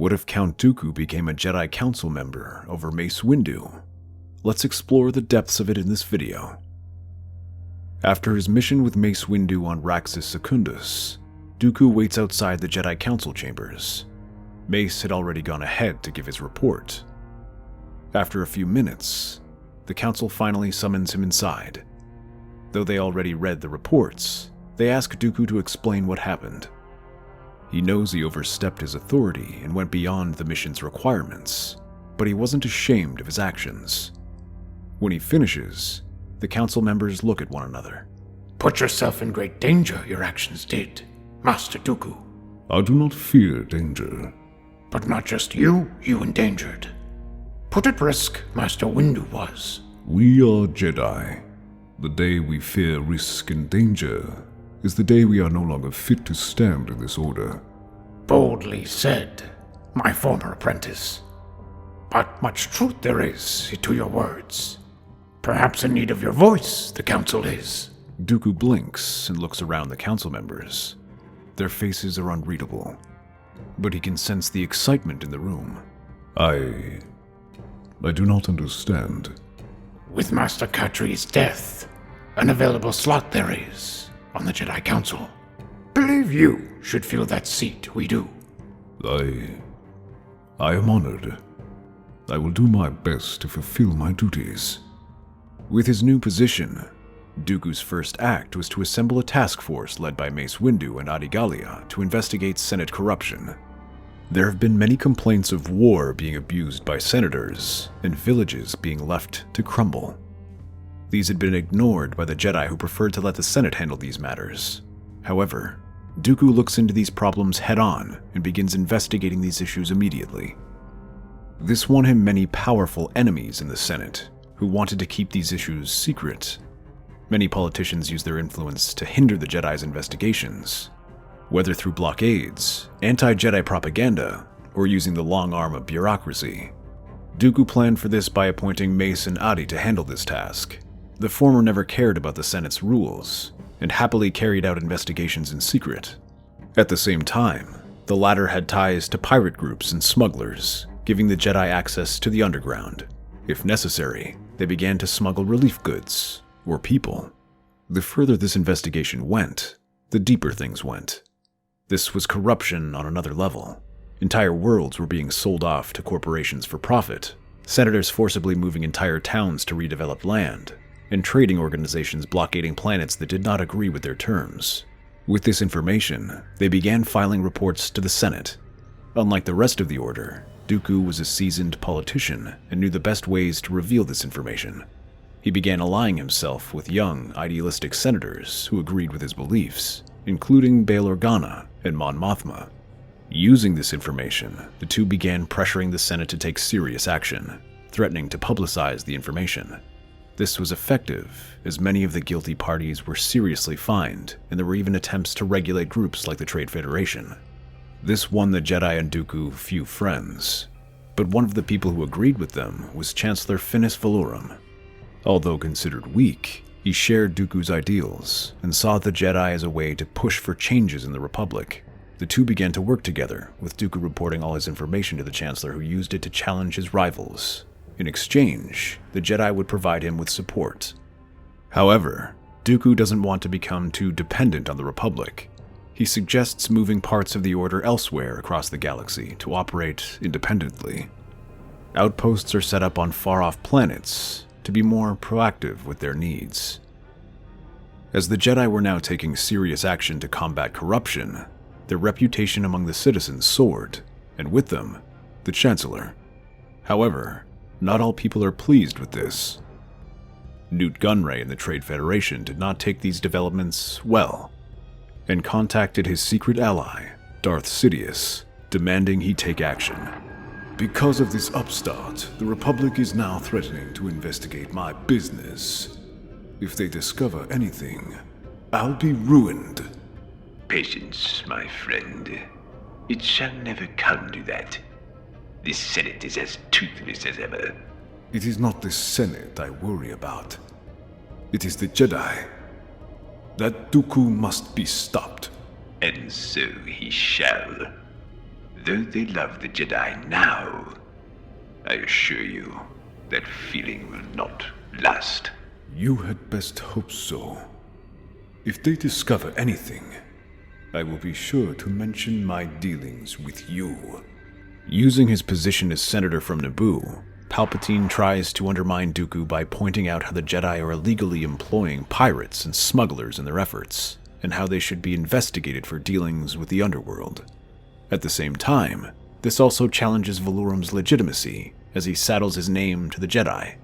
What if Count Dooku became a Jedi Council member over Mace Windu? Let's explore the depths of it in this video. After his mission with Mace Windu on Raxus Secundus, Dooku waits outside the Jedi Council chambers. Mace had already gone ahead to give his report. After a few minutes, the Council finally summons him inside. Though they already read the reports, they ask Dooku to explain what happened. He knows he overstepped his authority and went beyond the mission's requirements, but he wasn't ashamed of his actions. When he finishes, the Council members look at one another. Put yourself in great danger, your actions did, Master Dooku. I do not fear danger. But not just you endangered. Put at risk, Master Windu was. We are Jedi. The day we fear risk and danger is the day we are no longer fit to stand in this order. Boldly said, my former apprentice. But much truth there is to your words. Perhaps in need of your voice, the Council is. Dooku blinks and looks around the Council members. Their faces are unreadable, but he can sense the excitement in the room. I do not understand. With Master Katri's death, an available slot there is on the Jedi Council. Believe you should fill that seat, we do. I am honored. I will do my best to fulfill my duties. With his new position, Dooku's first act was to assemble a task force led by Mace Windu and Adigalia to investigate Senate corruption. There have been many complaints of war being abused by senators and villages being left to crumble. These had been ignored by the Jedi who preferred to let the Senate handle these matters. However, Dooku looks into these problems head-on and begins investigating these issues immediately. This won him many powerful enemies in the Senate who wanted to keep these issues secret. Many politicians use their influence to hinder the Jedi's investigations, whether through blockades, anti-Jedi propaganda, or using the long arm of bureaucracy. Dooku planned for this by appointing Mace and Adi to handle this task. The former never cared about the Senate's rules, and happily carried out investigations in secret. At the same time, the latter had ties to pirate groups and smugglers, giving the Jedi access to the underground. If necessary, they began to smuggle relief goods, or people. The further this investigation went, the deeper things went. This was corruption on another level. Entire worlds were being sold off to corporations for profit, senators forcibly moving entire towns to redevelop land, and trading organizations blockading planets that did not agree with their terms. With this information, they began filing reports to the Senate. Unlike the rest of the Order, Dooku was a seasoned politician and knew the best ways to reveal this information. He began allying himself with young, idealistic senators who agreed with his beliefs, including Bail Organa and Mon Mothma. Using this information, the two began pressuring the Senate to take serious action, threatening to publicize the information. This was effective, as many of the guilty parties were seriously fined, and there were even attempts to regulate groups like the Trade Federation. This won the Jedi and Dooku few friends, but one of the people who agreed with them was Chancellor Finis Valorum. Although considered weak, he shared Dooku's ideals and saw the Jedi as a way to push for changes in the Republic. The two began to work together, with Dooku reporting all his information to the Chancellor, who used it to challenge his rivals. In exchange, the Jedi would provide him with support. However, Dooku doesn't want to become too dependent on the Republic. He suggests moving parts of the Order elsewhere across the galaxy to operate independently. Outposts are set up on far-off planets to be more proactive with their needs. As the Jedi were now taking serious action to combat corruption, their reputation among the citizens soared, and with them, the Chancellor. However, not all people are pleased with this. Newt Gunray and the Trade Federation did not take these developments well, and contacted his secret ally, Darth Sidious, demanding he take action. Because of this upstart, the Republic is now threatening to investigate my business. If they discover anything, I'll be ruined. Patience, my friend. It shall never come to that. This Senate is as toothless as ever. It is not the Senate I worry about. It is the Jedi. That Dooku must be stopped. And so he shall. Though they love the Jedi now, I assure you that feeling will not last. You had best hope so. If they discover anything, I will be sure to mention my dealings with you. Using his position as senator from Naboo, Palpatine tries to undermine Dooku by pointing out how the Jedi are illegally employing pirates and smugglers in their efforts, and how they should be investigated for dealings with the underworld. At the same time, this also challenges Valorum's legitimacy as he saddles his name to the Jedi.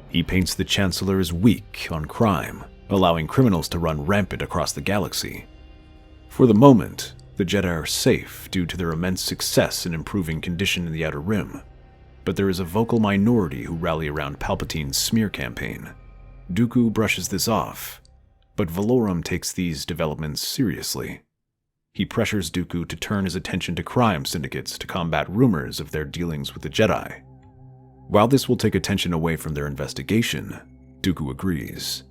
He paints the Chancellor as weak on crime, allowing criminals to run rampant across the galaxy. For the moment, the Jedi are safe due to their immense success in improving condition in the Outer Rim, but there is a vocal minority who rally around Palpatine's smear campaign. Dooku brushes this off, but Valorum takes these developments seriously. He pressures Dooku to turn his attention to crime syndicates to combat rumors of their dealings with the Jedi. While this will take attention away from their investigation, Dooku agrees.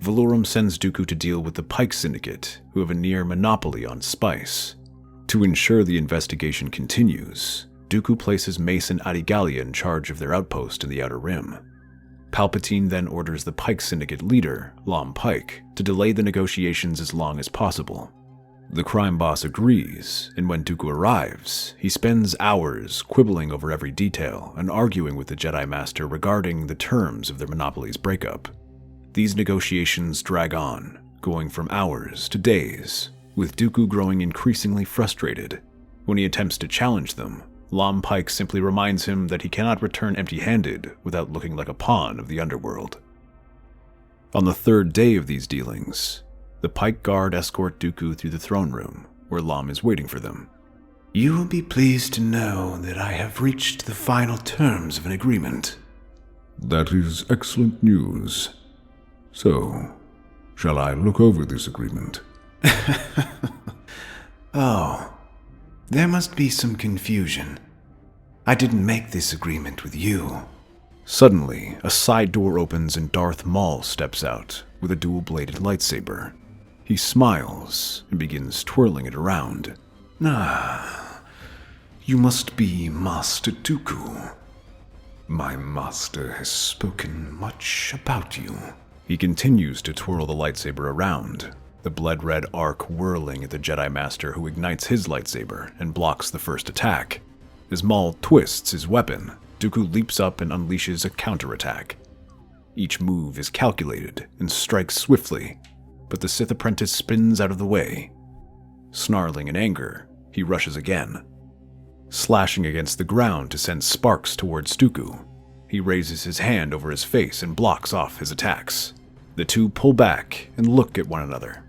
Valorum sends Dooku to deal with the Pike Syndicate, who have a near monopoly on spice. To ensure the investigation continues, Dooku places Mace and Adigalia in charge of their outpost in the Outer Rim. Palpatine then orders the Pike Syndicate leader, Lom Pike, to delay the negotiations as long as possible. The crime boss agrees, and when Dooku arrives, he spends hours quibbling over every detail and arguing with the Jedi Master regarding the terms of their monopoly's breakup. These negotiations drag on, going from hours to days, with Dooku growing increasingly frustrated. When he attempts to challenge them, Lom Pike simply reminds him that he cannot return empty-handed without looking like a pawn of the underworld. On the third day of these dealings, the Pike Guard escort Dooku through the throne room, where Lom is waiting for them. You will be pleased to know that I have reached the final terms of an agreement. That is excellent news. So, shall I look over this agreement? Oh, there must be some confusion. I didn't make this agreement with you. Suddenly, a side door opens and Darth Maul steps out with a dual-bladed lightsaber. He smiles and begins twirling it around. Ah, you must be Master Dooku. My master has spoken much about you. He continues to twirl the lightsaber around, the blood-red arc whirling at the Jedi Master, who ignites his lightsaber and blocks the first attack. As Maul twists his weapon, Dooku leaps up and unleashes a counterattack. Each move is calculated and strikes swiftly, but the Sith apprentice spins out of the way. Snarling in anger, he rushes again. Slashing against the ground to send sparks towards Dooku, he raises his hand over his face and blocks off his attacks. The two pull back and look at one another.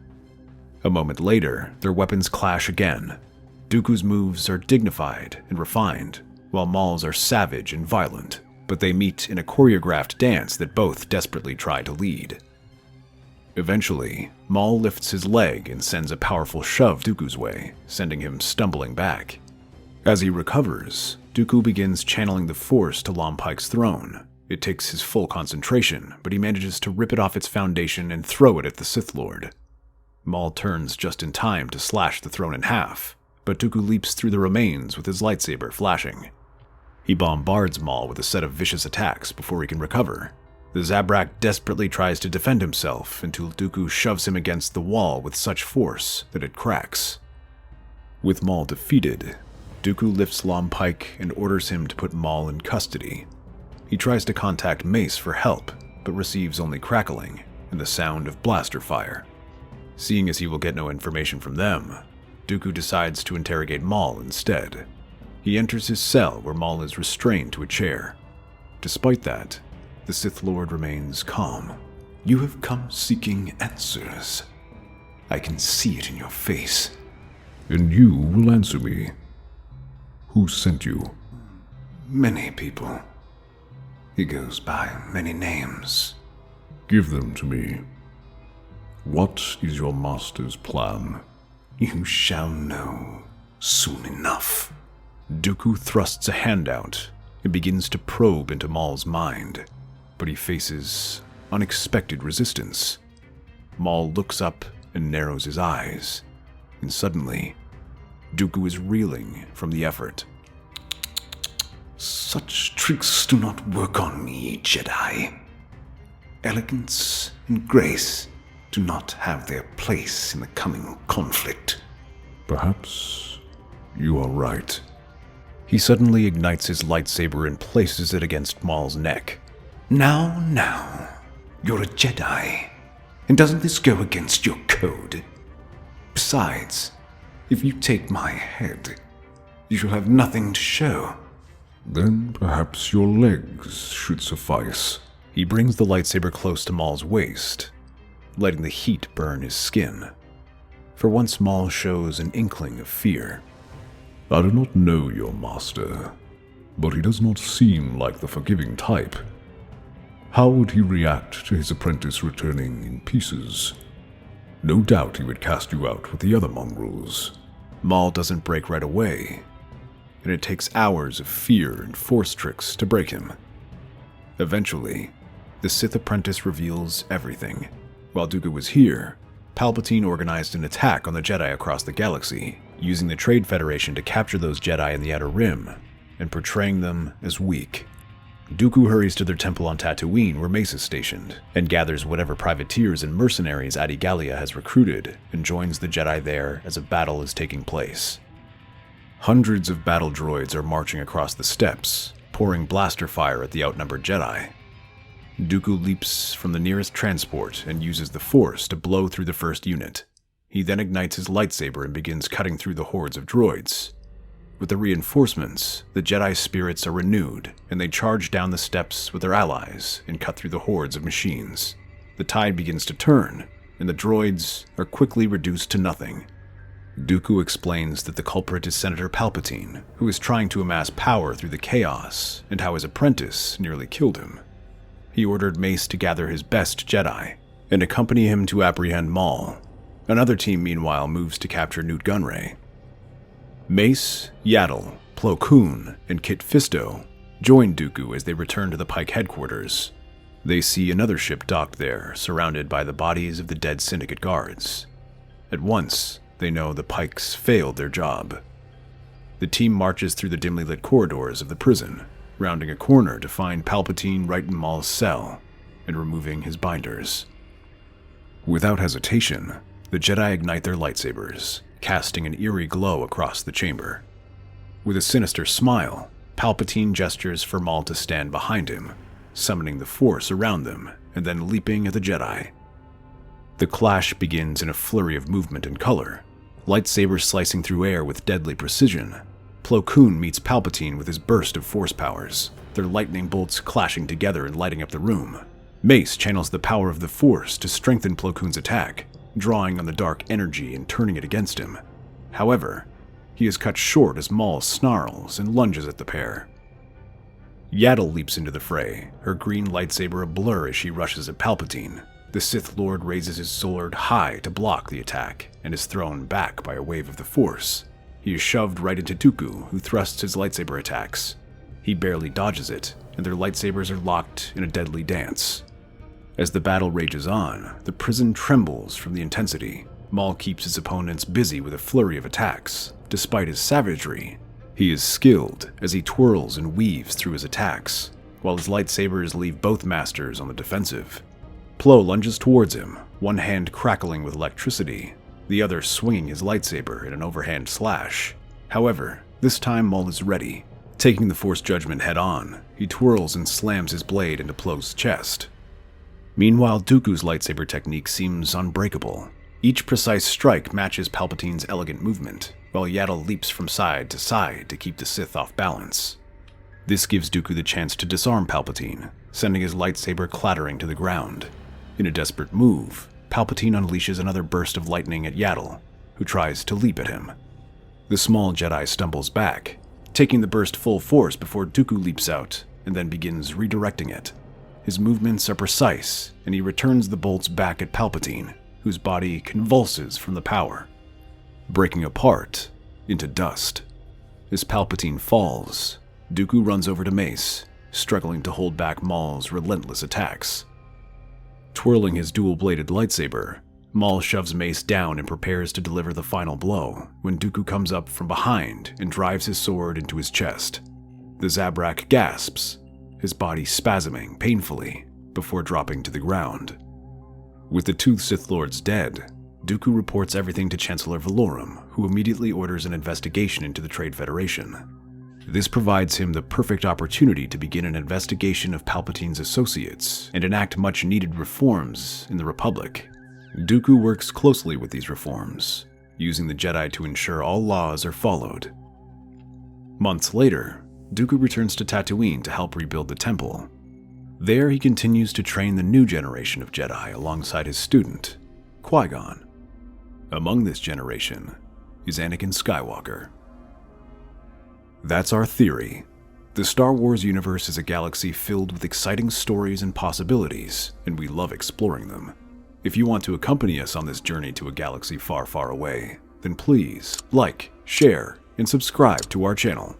A moment later, their weapons clash again. Dooku's moves are dignified and refined, while Maul's are savage and violent, but they meet in a choreographed dance that both desperately try to lead. Eventually, Maul lifts his leg and sends a powerful shove Dooku's way, sending him stumbling back. As he recovers, Dooku begins channeling the Force to Lom Pike's throne. It takes his full concentration, but he manages to rip it off its foundation and throw it at the Sith Lord. Maul turns just in time to slash the throne in half, but Dooku leaps through the remains with his lightsaber flashing. He bombards Maul with a set of vicious attacks before he can recover. The Zabrak desperately tries to defend himself until Dooku shoves him against the wall with such force that it cracks. With Maul defeated, Dooku lifts Lom Pike and orders him to put Maul in custody. He tries to contact Mace for help, but receives only crackling and the sound of blaster fire. Seeing as he will get no information from them, Dooku decides to interrogate Maul instead. He enters his cell where Maul is restrained to a chair. Despite that, the Sith Lord remains calm. You have come seeking answers. I can see it in your face. And you will answer me. Who sent you? Many people. He goes by many names. Give them to me. What is your master's plan? You shall know soon enough. Dooku thrusts a hand out and begins to probe into Maul's mind, but he faces unexpected Dooku is reeling from the effort. Such tricks do not work on me, Jedi. Elegance and grace do not have their place in the coming conflict. Perhaps you are right. He suddenly ignites his lightsaber and places it against Maul's neck. Now, you're a Jedi, and doesn't this go against your code? Besides, if you take my head, you shall have nothing to show. Then perhaps your legs should suffice. He brings the lightsaber close to Maul's waist, letting the heat burn his skin. For once, Maul shows an inkling of fear. I do not know your master, but he does not seem like the forgiving type. How would he react to his apprentice returning in pieces? No doubt he would cast you out with the other mongrels. Maul doesn't break right away, and it takes hours of fear and force tricks to break him. Eventually, the Sith apprentice reveals everything. While Dooku was here, Palpatine organized an attack on the Jedi across the galaxy, using the Trade Federation to capture those Jedi in the Outer Rim, and portraying them as weak. Dooku hurries to their temple on Tatooine where Mace is stationed, and gathers whatever privateers and mercenaries Adi Gallia has recruited, and joins the Jedi there as a battle is taking place. Hundreds of battle droids are marching across the steppes, pouring blaster fire at the outnumbered Jedi. Dooku leaps from the nearest transport and uses the Force to blow through the first unit. He then ignites his lightsaber and begins cutting through the hordes of droids. With the reinforcements, the Jedi spirits are renewed, and they charge down the steppes with their allies and cut through the hordes of machines. The tide begins to turn, and the droids are quickly reduced to nothing. Dooku explains that the culprit is Senator Palpatine, who is trying to amass power through the chaos, and how his apprentice nearly killed him. He ordered Mace to gather his best Jedi and accompany him to apprehend Maul. Another team, meanwhile, moves to capture Nute Gunray. Mace, Yaddle, Plo Koon, and Kit Fisto join Dooku as they return to the Pike headquarters. They see another ship docked there, surrounded by the bodies of the dead Syndicate guards. At once, they know the Pikes failed their job. The team marches through the dimly lit corridors of the prison, rounding a corner to find Palpatine right in Maul's cell, and removing his binders. Without hesitation, the Jedi ignite their lightsabers, casting an eerie glow across the chamber. With a sinister smile, Palpatine gestures for Maul to stand behind him, summoning the Force around them and then leaping at the Jedi. The clash begins in a flurry of movement and color, lightsabers slicing through air with deadly precision. Plo Koon meets Palpatine with his burst of Force powers, their lightning bolts clashing together and lighting up the room. Mace channels the power of the Force to strengthen Plo Koon's attack, drawing on the dark energy and turning it against him. However, he is cut short as Maul snarls and lunges at the pair. Yaddle leaps into the fray, her green lightsaber a blur as she rushes at Palpatine. The Sith Lord raises his sword high to block the attack, and is thrown back by a wave of the Force. He is shoved right into Dooku, who thrusts his lightsaber attacks. He barely dodges it, and their lightsabers are locked in a deadly dance. As the battle rages on, the prison trembles from the intensity. Maul keeps his opponents busy with a flurry of attacks. Despite his savagery, he is skilled as he twirls and weaves through his attacks, while his lightsabers leave both masters on the defensive. Plo lunges towards him, one hand crackling with electricity, the other swinging his lightsaber in an overhand slash. However, this time Maul is ready. Taking the Force judgment head-on, he twirls and slams his blade into Plo's chest. Meanwhile, Dooku's lightsaber technique seems unbreakable. Each precise strike matches Palpatine's elegant movement, while Yaddle leaps from side to keep the Sith off balance. This gives Dooku the chance to disarm Palpatine, sending his lightsaber clattering to the ground. In a desperate move, Palpatine unleashes another burst of lightning at Yaddle, who tries to leap at him. The small Jedi stumbles back, taking the burst full force before Dooku leaps out and then begins redirecting it. His movements are precise, and he returns the bolts back at Palpatine, whose body convulses from the power, breaking apart into dust. As Palpatine falls, Dooku runs over to Mace, struggling to hold back Maul's relentless attacks. Twirling his dual-bladed lightsaber, Maul shoves Mace down and prepares to deliver the final blow when Dooku comes up from behind and drives his sword into his chest. The Zabrak gasps, his body spasming painfully before dropping to the ground. With the two Sith Lords dead, Dooku reports everything to Chancellor Valorum, who immediately orders an investigation into the Trade Federation. This provides him the perfect opportunity to begin an investigation of Palpatine's associates and enact much-needed reforms in the Republic. Dooku works closely with these reforms, using the Jedi to ensure all laws are followed. Months later, Dooku returns to Tatooine to help rebuild the temple. There he continues to train the new generation of Jedi alongside his student, Qui-Gon. Among this generation is Anakin Skywalker. That's our theory. The Star Wars universe is a galaxy filled with exciting stories and possibilities, and we love exploring them. If you want to accompany us on this journey to a galaxy far, far away, then please like, share, and subscribe to our channel.